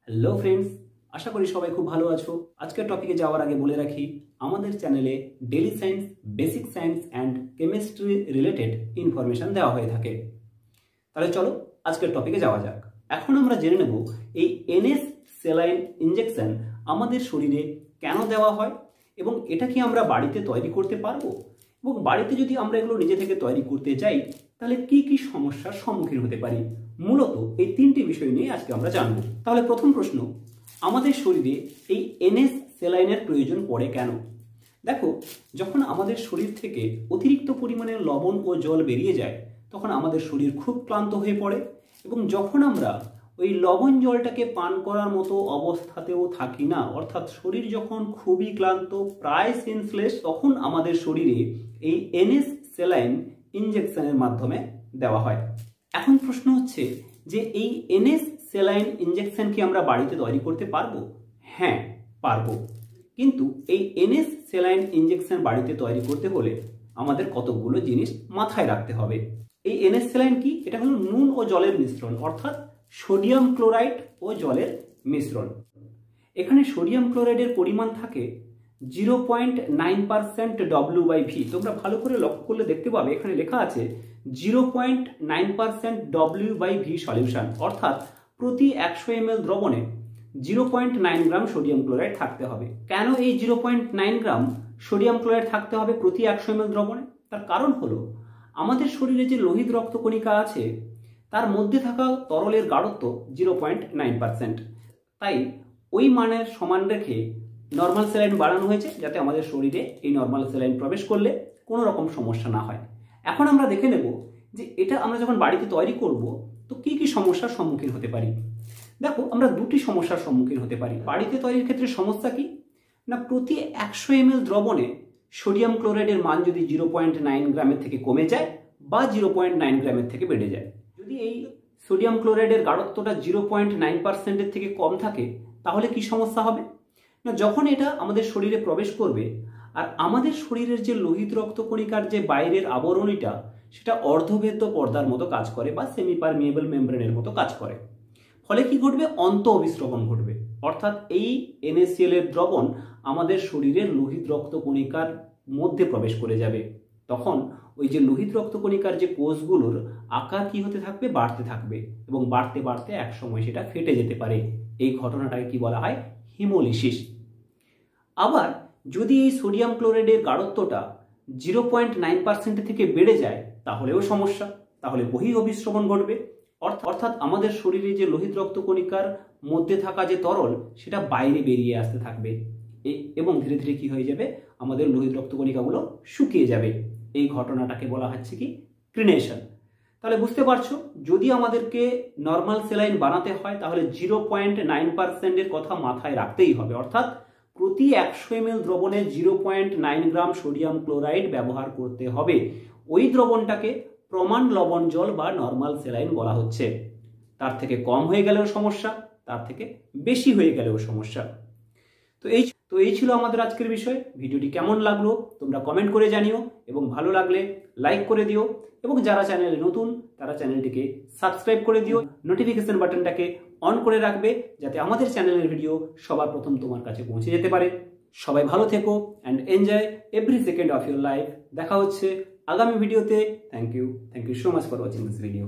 Hello friends, আশা করি সবাই খুব ভালো আছো। আজকের টপিকে যাওয়ার আগে বলে রাখি, আমাদের চ্যানেলে daily science, basic science and chemistry related information দেওয়া হয়ে থাকে। তাহলে চলো আজকের টপিকে যাওয়া যাক। এখন আমরা জেনে নেব এই এনএস স্যালাইন ইনজেকশন আমাদের শরীরে কেন দেওয়া হয় এবং এটা কি আমরা বাড়িতে তৈরি করতে পারবো, এবং বাড়িতে যদি আমরা এগুলো নিজে থেকে তৈরি করতে যাই তাহলে কি কি সমস্যার সম্মুখীন হতে পারি। মূলত এই তিনটি বিষয় নিয়ে আজকে আমরা জানব। তাহলে প্রথম প্রশ্ন, আমাদের শরীরে এই এনএস স্যালাইনের প্রয়োজন পড়ে কেন? দেখো, যখন আমাদের শরীর থেকে অতিরিক্ত পরিমাণে লবণ ও জল বেরিয়ে যায় তখন আমাদের শরীর খুব ক্লান্ত হয়ে পড়ে, এবং যখন আমরা ওই লবণ জলটাকে পান করার মতো অবস্থাতেও থাকি না, অর্থাৎ শরীর যখন খুবই ক্লান্ত, প্রায় সেন্সলেস, তখন আমাদের শরীরে এই এনএস স্যালাইন ইনজেকশনের মাধ্যমে দেওয়া হয়। এখন প্রশ্ন হচ্ছে যে এই এনএস স্যালাইন ইনজেকশন কি আমরা বাড়িতে তৈরি করতে পারবো? হ্যাঁ, পারবো। কিন্তু এই এনএস স্যালাইন ইনজেকশন বাড়িতে তৈরি করতে হলে আমাদের কতগুলো জিনিস মাথায় রাখতে হবে। এই এনএস স্যালাইন কি? এটা হলো নুন ও জলের মিশ্রণ, অর্থাৎ সোডিয়াম ক্লোরাইড ও জলের মিশ্রণ। এখানে সোডিয়াম ক্লোরাইডের পরিমাণ থাকে 0.9% W/V। তোমরা ভালো করে লক্ষ্য করলে দেখতে পাবে এখানে লেখা আছে 0.9% W/V সলিউশন, অর্থাৎ প্রতি 100 ml দ্রবণে 0.9 গ্রাম সোডিয়াম ক্লোরাইড থাকতে হবে। কেন এই 0.9 গ্রাম সোডিয়াম ক্লোরাইড থাকতে হবে প্রতি 100 ml দ্রবণে? তার কারণ হলো আমাদের শরীরে যে লোহিত রক্তকণিকা আছে তার মধ্যে থাকা তরলের গাঢ়ত্ব 0.9%। তাই ওই মানের সমান রেখে নর্মাল স্যালাইন বাড়ানো হয়েছে, যাতে আমাদের শরীরে এই নর্মাল স্যালাইন প্রবেশ করলে কোনো রকম সমস্যা না হয়। এখন আমরা দেখে নেব যে এটা আমরা যখন বাড়িতে তৈরি করব তো কি কি সমস্যার সম্মুখীন হতে পারি। দেখো, আমরা দুটি সমস্যার সম্মুখীন হতে পারি বাড়িতে তৈরির ক্ষেত্রে। সমস্যা কি না, প্রতি 100 ml দ্রবণে সোডিয়াম ক্লোরাইডের মান যদি 0.9 গ্রামের থেকে কমে যায় বা 0.9 গ্রামের থেকে বেড়ে যায়, যদি এই সোডিয়াম ক্লোরাইডের গাঢ়ত্বটা 0.9%-এর থেকে কম থাকে তাহলে কি সমস্যা হবে না, যখন এটা আমাদের শরীরে প্রবেশ করবে আর আমাদের শরীরের যে লোহিত রক্তকণিকার যে বাইরের আবরণীটা সেটা অর্ধভেদ্য পর্দার মতো কাজ করে বা সেমি পারমিয়েবল মেমব্রেনের মতো কাজ করে। ফলে কি ঘটবে? অন্ত অভিস্রবণ ঘটবে, অর্থাৎ এই NaCl এর দ্রবণ আমাদের শরীরের লোহিত রক্তকণিকার মধ্যে প্রবেশ করে যাবে। তখন ওই যে লোহিত রক্তকণিকার যে কোষগুলোর আকার কি হতে থাকবে? বাড়তে থাকবে, এবং বাড়তে বাড়তে এক সময় সেটা ফেটে যেতে পারে। এই ঘটনাটাকে কি বলা হয়? হিমোলিসিস। আবার যদি এই সোডিয়াম ক্লোরাইডের গাঢ়ত্বটা 0.9% থেকে বেড়ে যায় তাহলেও সমস্যা, তাহলে বহি অভিস্রবণ ঘটবে, অর্থাৎ আমাদের শরীরে যে লোহিত রক্তকণিকার মধ্যে থাকা যে তরল সেটা বাইরে বেরিয়ে আসতে থাকবে, এবং ধীরে ধীরে কি হয়ে যাবে? আমাদের লোহিত রক্তকণিকাগুলো শুকিয়ে যাবে। এই ঘটনাটাকে বলা হচ্ছে কি? ক্রিনেশন। তাহলে বুঝতে পারছো, যদি আমাদেরকে নর্মাল স্যালাইন বানাতে হয় তাহলে 0.9%-এর কথা মাথায় রাখতেই হবে, অর্থাৎ প্রতি 100 ml দ্রবণে 0.9 গ্রাম সোডিয়াম ক্লোরাইড ব্যবহার করতে হবে। ওই দ্রবণটাকে প্রমাণ লবণ জল বা নর্মাল স্যালাইন বলা হচ্ছে। তার থেকে কম হয়ে গেলেও সমস্যা, তার থেকে বেশি হয়ে গেলেও সমস্যা। তো এই ছিল আমাদের আজকের বিষয়। ভিডিওটি কেমন লাগলো তোমরা কমেন্ট করে জানিও, এবং ভালো লাগলে লাইক করে দিও, এবং যারা চ্যানেলে নতুন তারা চ্যানেলটিকে সাবস্ক্রাইব করে দিও। নোটিফিকেশন বাটনটাকে অন করে রাখবে যাতে আমাদের চ্যানেলের ভিডিও সবার প্রথম তোমার কাছে পৌঁছে যেতে পারে। সবাই ভালো থেকো and enjoy every second of your life. দেখা হচ্ছে আগামী ভিডিওতে। Thank you so much for watching this video.